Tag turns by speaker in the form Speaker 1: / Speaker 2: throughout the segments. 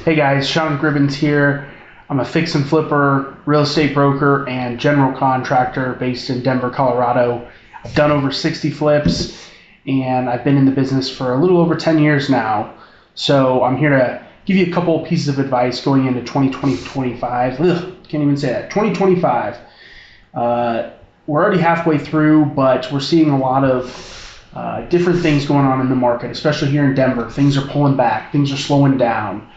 Speaker 1: Hey guys, Sean Gribbins here. I'm a fix and flipper, real estate broker, and general contractor based in Denver, Colorado. I've done over 60 flips, and I've been in the business for a little over 10 years now. So I'm here to give you a couple of pieces of advice going into 2025. Can't even say that. 2025. We're already halfway through, but we're seeing a lot of different things going on in the market, especially here in Denver. Things are pulling back. Things are slowing down.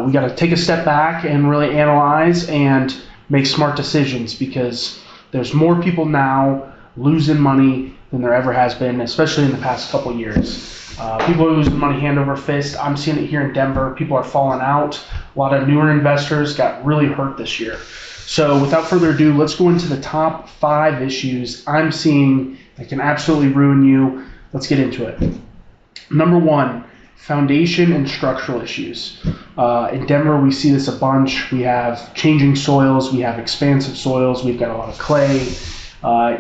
Speaker 1: We got to take a step back and really analyze and make smart decisions, because there's more people now losing money than there ever has been, especially in the past couple of years. People are losing money hand over fist. I'm seeing it here in Denver. People are falling out. A lot of newer investors got really hurt this year. So without further ado, let's go into the top 5 issues I'm seeing that can absolutely ruin you. Let's get into it. Number 1, foundation and structural issues. In Denver, we see this a bunch. We have changing soils. We have expansive soils. We've got a lot of clay.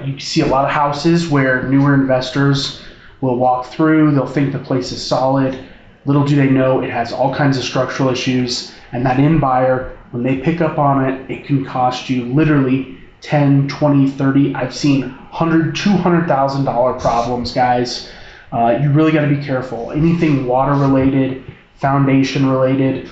Speaker 1: You see a lot of houses where newer investors will walk through. They'll think the place is solid. Little do they know it has all kinds of structural issues. And that end buyer, when they pick up on it, it can cost you literally 10, 20, 30. I've seen $100,000, $200,000 problems, guys. You really got to be careful. Anything water related, foundation related,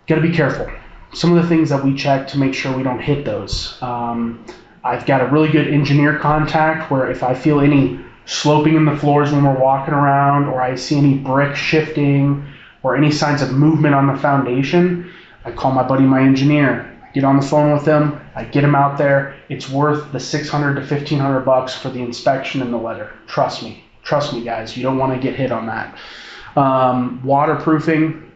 Speaker 1: got to be careful. Some of the things that we check to make sure we don't hit those. I've got a really good engineer contact where if I feel any sloping in the floors when we're walking around, or I see any brick shifting or any signs of movement on the foundation, I call my buddy, my engineer. I get on the phone with him. I get him out there. It's worth the $600 to $1,500 for the inspection and the letter. Trust me. Trust me, guys. You don't want to get hit on that. Waterproofing,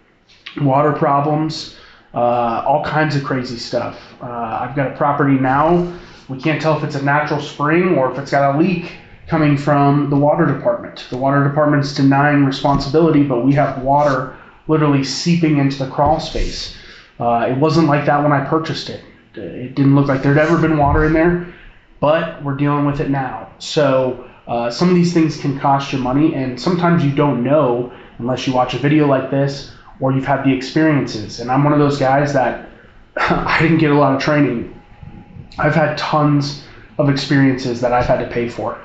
Speaker 1: water problems, all kinds of crazy stuff. I've got a property now. We can't tell if it's a natural spring or if it's got a leak coming from the water department. The water department's denying responsibility, but we have water literally seeping into the crawl space. It wasn't like that when I purchased it. It didn't look like there'd ever been water in there, but we're dealing with it now. So some of these things can cost you money, and sometimes you don't know unless you watch a video like this or you've had the experiences. And I'm one of those guys that I didn't get a lot of training. I've had tons of experiences that I've had to pay for.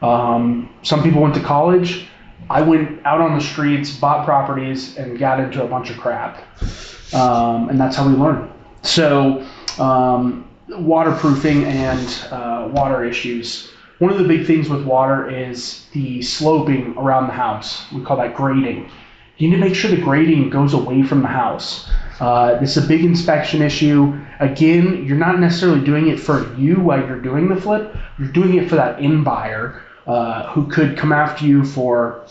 Speaker 1: Some people went to college. I went out on the streets, bought properties, and got into a bunch of crap. And that's how we learn. So waterproofing and water issues. One of the big things with water is the sloping around the house. We call that grading. You need to make sure the grading goes away from the house. This is a big inspection issue. Again, you're not necessarily doing it for you while you're doing the flip. You're doing it for that end buyer who could come after you for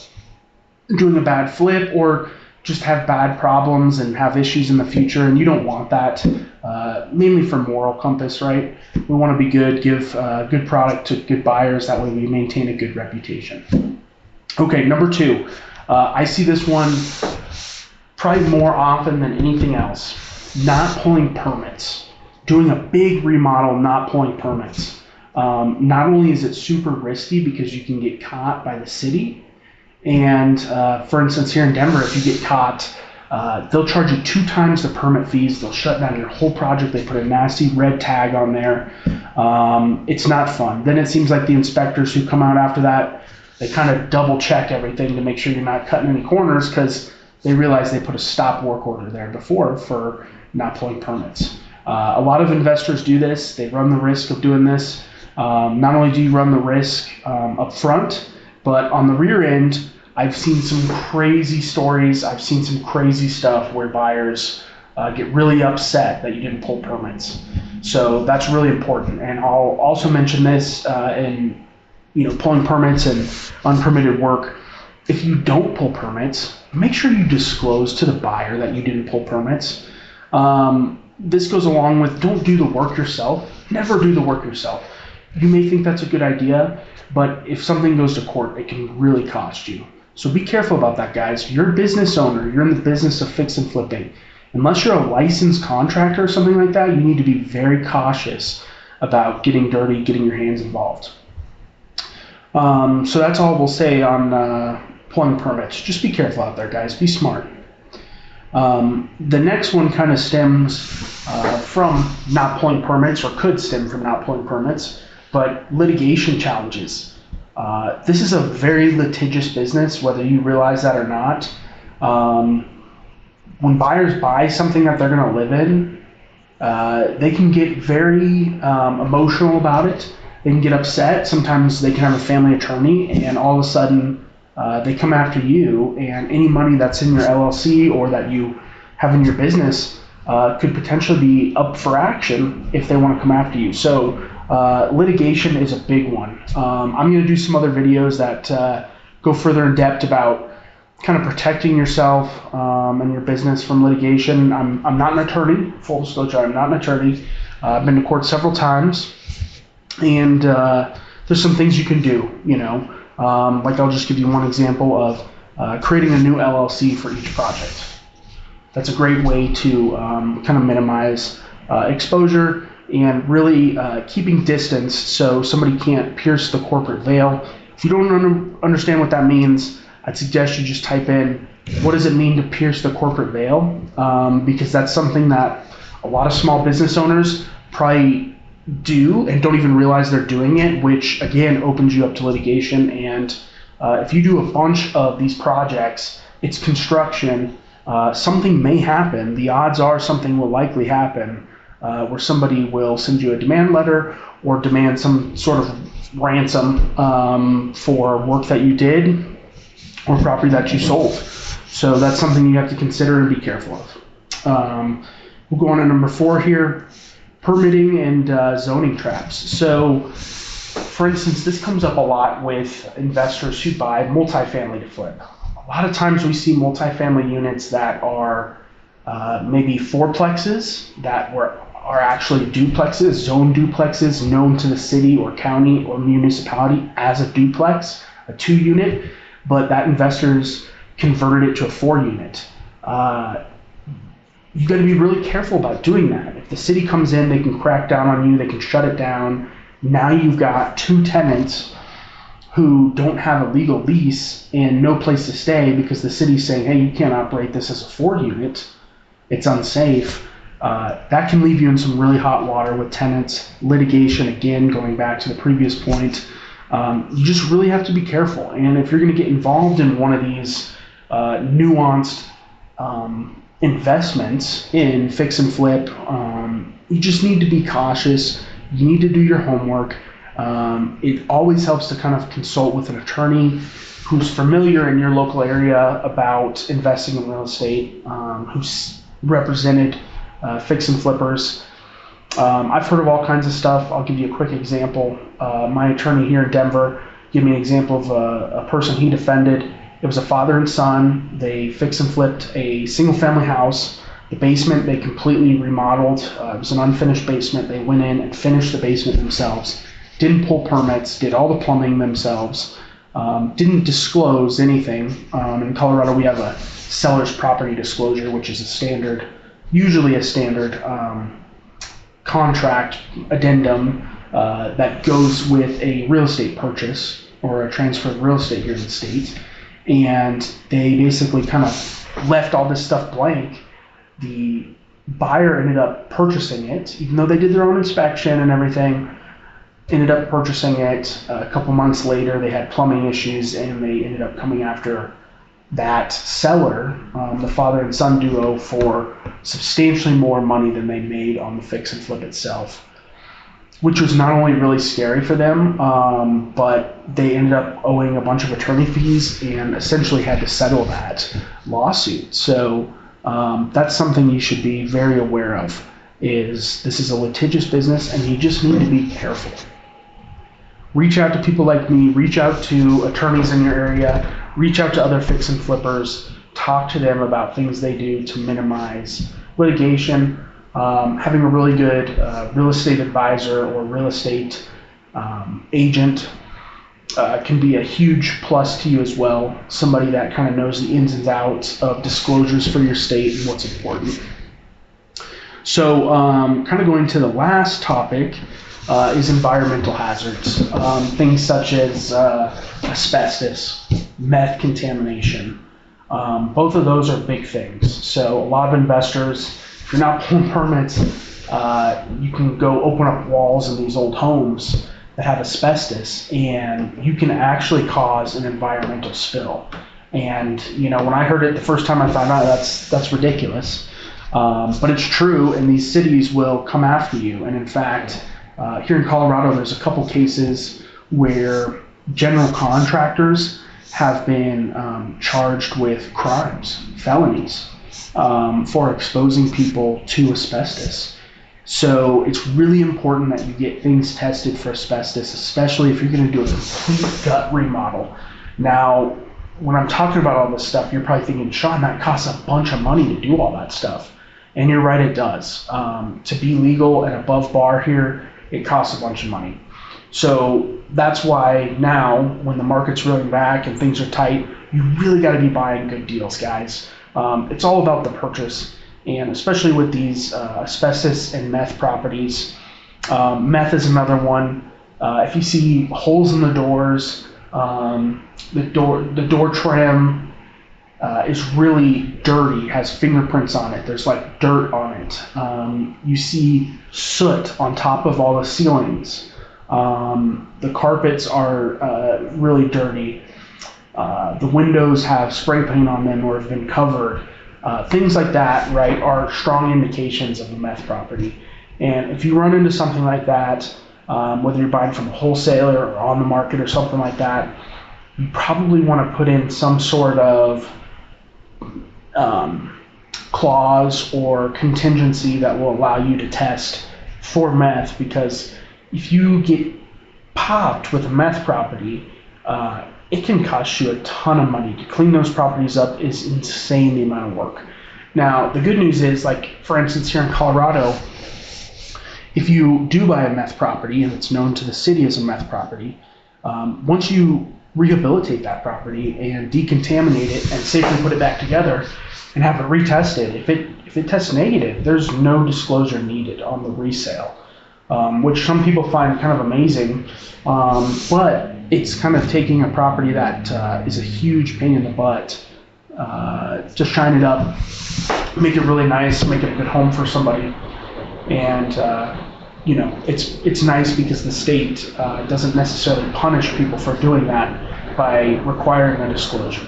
Speaker 1: doing a bad flip or just have bad problems and have issues in the future, and you don't want that. Mainly for moral compass, right? We want to be good, give good product to good buyers. That way we maintain a good reputation. Okay, number 2. I see this one probably more often than anything else. Not pulling permits. Doing a big remodel, not pulling permits. Not only is it super risky because you can get caught by the city, and for instance here in Denver, if you get caught, they'll charge you 2 times the permit fees. They'll shut down your whole project. They put a nasty red tag on there. It's not fun. Then it seems like the inspectors who come out after that, they kind of double check everything to make sure you're not cutting any corners, because they realize they put a stop work order there before for not pulling permits. A lot of investors do this. They run the risk of doing this. Not only do you run the risk up front, but on the rear end, I've seen some crazy stories. I've seen some crazy stuff where buyers get really upset that you didn't pull permits. So that's really important. And I'll also mention this in pulling permits and unpermitted work. If you don't pull permits, make sure you disclose to the buyer that you didn't pull permits. This goes along with don't do the work yourself. Never do the work yourself. You may think that's a good idea, but if something goes to court, it can really cost you. So be careful about that, guys. You're a business owner. You're in the business of fix and flipping. Unless you're a licensed contractor or something like that, you need to be very cautious about getting dirty, getting your hands involved. So that's all we'll say on pulling permits. Just be careful out there, guys. Be smart. The next one kind of stems from not pulling permits, or could stem from not pulling permits, but litigation challenges. This is a very litigious business, whether you realize that or not. When buyers buy something that they're going to live in, they can get very emotional about it. They can get upset. Sometimes they can have a family attorney, and all of a sudden they come after you, and any money that's in your LLC or that you have in your business could potentially be up for action if they want to come after you. So litigation is a big one. I'm going to do some other videos that go further in depth about kind of protecting yourself and your business from litigation. I'm not an attorney, full disclosure, I'm not an attorney. I've been to court several times, and there's some things you can do, like I'll just give you one example of creating a new LLC for each project. That's a great way to kind of minimize exposure and really keeping distance so somebody can't pierce the corporate veil. If you don't understand what that means, I'd suggest you just type in, what does it mean to pierce the corporate veil? Because that's something that a lot of small business owners probably do and don't even realize they're doing it, which again opens you up to litigation. And if you do a bunch of these projects, it's construction, something may happen. The odds are something will likely happen where somebody will send you a demand letter or demand some sort of ransom for work that you did or property that you sold. So that's something you have to consider and be careful of. We'll go on to number 4 here, permitting and zoning traps. So for instance, this comes up a lot with investors who buy multifamily to flip. A lot of times we see multifamily units that are maybe fourplexes that are actually duplexes, zone duplexes, known to the city or county or municipality as a duplex, a 2-unit, but that investors converted it to a 4-unit. You've got to be really careful about doing that. If the city comes in, they can crack down on you, they can shut it down. Now you've got 2 tenants who don't have a legal lease and no place to stay because the city's saying, hey, you can't operate this as a 4-unit. It's unsafe. That can leave you in some really hot water with tenants. Litigation, again, going back to the previous point. You just really have to be careful. And if you're going to get involved in one of these nuanced investments in fix and flip, you just need to be cautious. You need to do your homework. It always helps to kind of consult with an attorney who's familiar in your local area about investing in real estate, who's represented fix and flippers. I've heard of all kinds of stuff. I'll give you a quick example. My attorney here in Denver gave me an example of a person he defended. It was a father and son. They fix and flipped a single family house. The basement they completely remodeled. It was an unfinished basement. They went in and finished the basement themselves. Didn't pull permits, did all the plumbing themselves. Didn't disclose anything. In Colorado we have a seller's property disclosure, which is usually a standard contract addendum that goes with a real estate purchase or a transfer of real estate here in the state. And they basically kind of left all this stuff blank. The buyer ended up purchasing it, even though they did their own inspection and everything, ended up purchasing it. A couple months later, they had plumbing issues and they ended up coming after that seller, the father and son duo, for substantially more money than they made on the fix and flip itself, which was not only really scary for them, but they ended up owing a bunch of attorney fees and essentially had to settle that lawsuit. So that's something you should be very aware of. This is a litigious business and you just need to be careful. Reach out to people like me, reach out to attorneys in your area, reach out to other fix and flippers, talk to them about things they do to minimize litigation. Having a really good real estate advisor or real estate agent can be a huge plus to you as well. Somebody that kind of knows the ins and outs of disclosures for your state and what's important. So kind of going to the last topic is environmental hazards. Things such as asbestos, meth contamination, Both of those are big things. So a lot of investors, if you're not pulling permits, you can go open up walls in these old homes that have asbestos, and you can actually cause an environmental spill. And when I heard it the first time, I found out that's ridiculous. But it's true, and these cities will come after you. And in fact, here in Colorado, there's a couple cases where general contractors have been charged with crimes, felonies, for exposing people to asbestos. So it's really important that you get things tested for asbestos, especially if you're going to do a complete gut remodel. Now, when I'm talking about all this stuff, you're probably thinking, Sean, that costs a bunch of money to do all that stuff. And you're right, it does. To be legal and above bar here, it costs a bunch of money. So that's why now, when the market's reeling back and things are tight, you really got to be buying good deals, guys. It's all about the purchase, and especially with these asbestos and meth properties. Meth is another one. If you see holes in the doors, the door trim is really dirty, has fingerprints on it. There's like dirt on it. You see soot on top of all the ceilings. The carpets are really dirty. The windows have spray paint on them or have been covered. Things like that, right, are strong indications of a meth property. And if you run into something like that, whether you're buying from a wholesaler or on the market or something like that, you probably want to put in some sort of clause or contingency that will allow you to test for meth, because if you get popped with a meth property, it can cost you a ton of money. To clean those properties up is insane, the amount of work. Now, the good news is, like, for instance, here in Colorado, if you do buy a meth property and it's known to the city as a meth property, once you rehabilitate that property and decontaminate it and safely put it back together and have it retested, if it tests negative, there's no disclosure needed on the resale, which some people find kind of amazing, but it's kind of taking a property that is a huge pain in the butt, just shine it up, make it really nice, make it a good home for somebody. And it's nice because the state doesn't necessarily punish people for doing that by requiring a disclosure.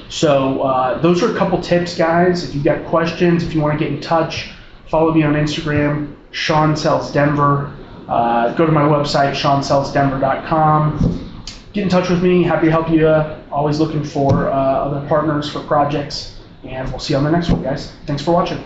Speaker 1: So those are a couple tips, guys. If you've got questions, if you want to get in touch, follow me on Instagram, Sean Sells Denver. Go to my website, SeanSellsDenver.com. Get in touch with me. Happy to help you. Always looking for other partners for projects. And we'll see you on the next one, guys. Thanks for watching.